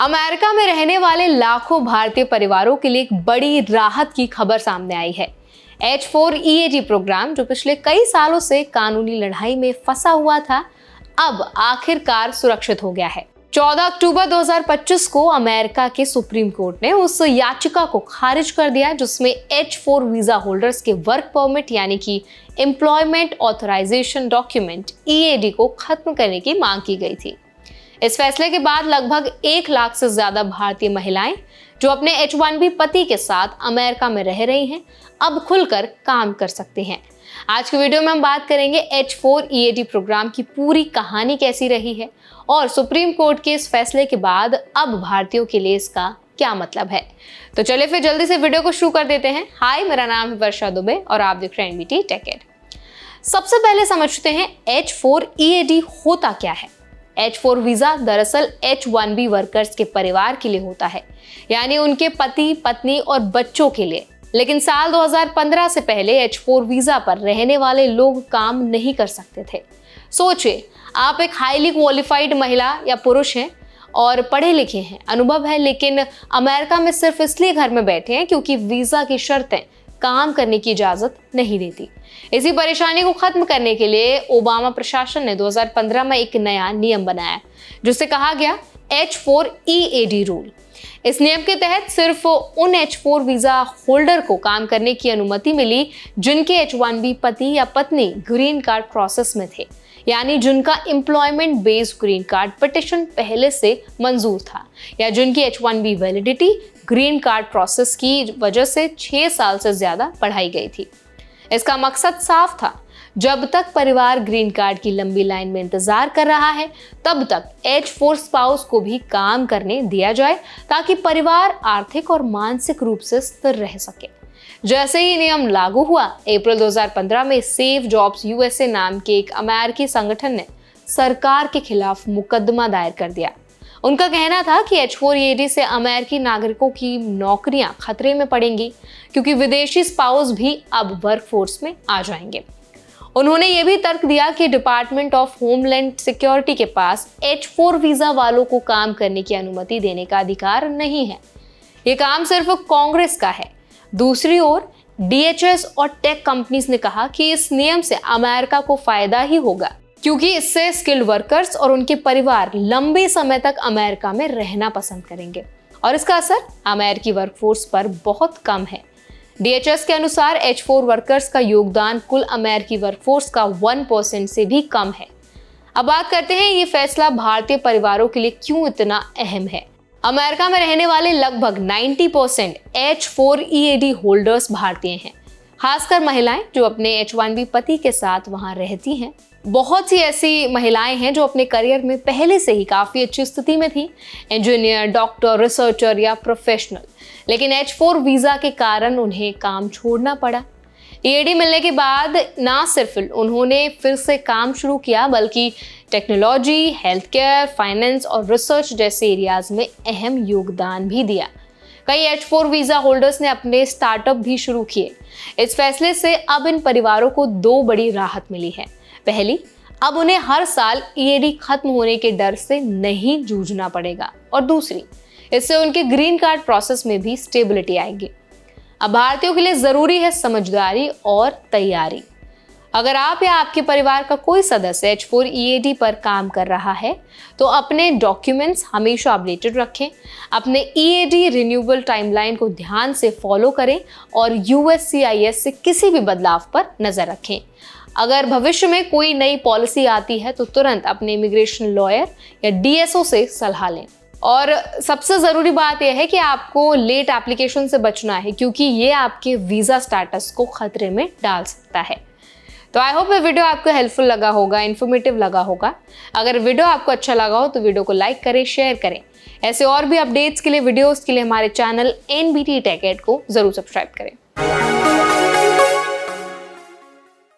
America में रहने वाले लाखों भारतीय परिवारों के लिए एक बड़ी राहत की खबर सामने आई है। H4 EAD प्रोग्राम, जो पिछले कई सालों से कानूनी लड़ाई में फंसा हुआ था, अब आखिरकार सुरक्षित हो गया है। 14 अक्टूबर 2025 को अमेरिका के सुप्रीम कोर्ट ने उस याचिका को खारिज कर दिया जिसमें H4 वीजा होल्डर्स के वर्क परमिट यानी कि एम्प्लॉयमेंट ऑथराइजेशन डॉक्यूमेंट EAD को खत्म करने की मांग की गई थी। इस फैसले के बाद लगभग 1 लाख से ज्यादा भारतीय महिलाएं जो अपने H1B पति के साथ अमेरिका में रह रही हैं, अब खुलकर काम कर सकते हैं। आज की वीडियो में हम बात करेंगे H4 EAD प्रोग्राम की पूरी कहानी कैसी रही है और सुप्रीम कोर्ट के इस फैसले के बाद अब भारतीयों के लिए इसका क्या मतलब है। तो चलिए फिर जल्दी से वीडियो को शुरू कर देते हैं। हाय, मेरा नाम है वर्षा दुबे और आप देख रहे हैं NBT टेक एड। सबसे पहले समझते हैं H4 EAD होता क्या है। H4 वीजा दरअसल H1B वर्कर्स के परिवार के लिए होता है, यानी उनके पति, पत्नी और बच्चों के लिए। लेकिन साल 2015 से पहले H4 वीजा पर रहने वाले लोग काम नहीं कर सकते थे। सोचिए, आप एक हाईली क्वालिफाइड महिला या पुरुष हैं और पढ़े लिखे हैं, अनुभव है, लेकिन अमेरिका में सिर्फ इसलिए घर में बैठे हैं क्योंकि वीजा की शर्तें काम करने की इजाजत नहीं देती। इसी परेशानी को खत्म करने के लिए ओबामा प्रशासन ने 2015 में एक नया नियम बनाया जिसे कहा गया H4 EAD रूल। इस नियम के तहत सिर्फ उन H4 वीजा होल्डर को काम करने की अनुमति मिली जिनके H1B पति या पत्नी ग्रीन कार्ड प्रोसेस में थे, यानी जिनका employment based green card petition पहले से मंजूर था या जिनकी H1B validity green card process की वजह से 6 साल से ज्यादा बढ़ाई गई थी। इसका मकसद साफ था, जब तक परिवार ग्रीन कार्ड की लंबी लाइन में इंतजार कर रहा है तब तक H4 स्पाउस को भी काम करने दिया जाए ताकि परिवार आर्थिक और मानसिक रूप से स्थिर रह सके। जैसे ही नियम लागू हुआ, अप्रैल 2015 में सेव जॉब्स USA नाम के एक अमेरिकी संगठन ने सरकार के खिलाफ मुकदमा दायर कर दिया। उनका कहना था कि H4 EAD से अमेरिकी नागरिकों की नौकरियां खतरे में पड़ेंगी क्योंकि विदेशी स्पाउस भी अब वर्कफोर्स में आ जाएंगे। उन्होंने ये भी तर्क दिया कि डिपार्टमेंट ऑफ होमलैंड सिक्योरिटी के पास H4 वीजा वालों को काम करने की अनुमति देने का अधिकार नहीं है। ये काम सिर्फ कांग्रेस का है। दूसरी ओर DHS और टेक कंपनीज ने कहा कि इस नियम से अमेरिका को फायदा ही होगा क्योंकि इससे स्किल्ड वर्कर्स और उनके परिवार लंबे समय तक अमेरिका में रहना पसंद करेंगे और इसका असर अमेरिकी वर्कफोर्स पर बहुत कम है। DHS के अनुसार H4 वर्कर्स का योगदान कुल अमेरिकी वर्कफोर्स का 1% से भी कम है। अब बात करते हैं ये फैसला भारतीय परिवारों के लिए क्यों इतना अहम है। अमेरिका में रहने वाले लगभग 90% H4 EAD होल्डर्स भारतीय हैं, खासकर महिलाएं जो अपने H1B पति के साथ वहां रहती हैं। बहुत सी ऐसी महिलाएं हैं जो अपने करियर में पहले से ही काफ़ी अच्छी स्थिति में थी, इंजीनियर, डॉक्टर, रिसर्चर या प्रोफेशनल, लेकिन H4 वीज़ा के कारण उन्हें काम छोड़ना पड़ा। EAD मिलने के बाद ना सिर्फ उन्होंने फिर से काम शुरू किया बल्कि टेक्नोलॉजी, हेल्थ केयर, फाइनेंस और रिसर्च जैसे एरियाज में अहम योगदान भी दिया। कई H4 वीज़ा होल्डर्स ने अपने स्टार्टअप भी शुरू किए। इस फैसले से अब इन परिवारों को 2 बड़ी राहत मिली है। पहली, अब उन्हें हर साल EAD खत्म होने के डर से नहीं जूझना पड़ेगा और दूसरी, इससे उनके ग्रीन कार्ड प्रोसेस में भी स्टेबिलिटी आएगी। अब भारतीयों के लिए जरूरी है समझदारी और तैयारी। अगर आप या आपके परिवार का कोई सदस्य H4 EAD पर काम कर रहा है तो अपने डॉक्यूमेंट्स हमेशा अपडेटेड रखें, अपने EAD रिन्यूअल टाइमलाइन को ध्यान से फॉलो करें और USCIS से किसी भी बदलाव पर नजर रखें। अगर भविष्य में कोई नई पॉलिसी आती है तो तुरंत अपने इमिग्रेशन लॉयर या DSO से सलाह लें। और सबसे ज़रूरी बात यह है कि आपको लेट एप्लीकेशन से बचना है क्योंकि ये आपके वीज़ा स्टेटस को खतरे में डाल सकता है। तो आई होप ये वीडियो आपको हेल्पफुल लगा होगा, इन्फॉर्मेटिव लगा होगा। अगर वीडियो आपको अच्छा लगा हो तो वीडियो को लाइक करें, शेयर करें। ऐसे और भी अपडेट्स के लिए, वीडियोस के लिए हमारे चैनल NBT टेक एड को ज़रूर सब्सक्राइब करें।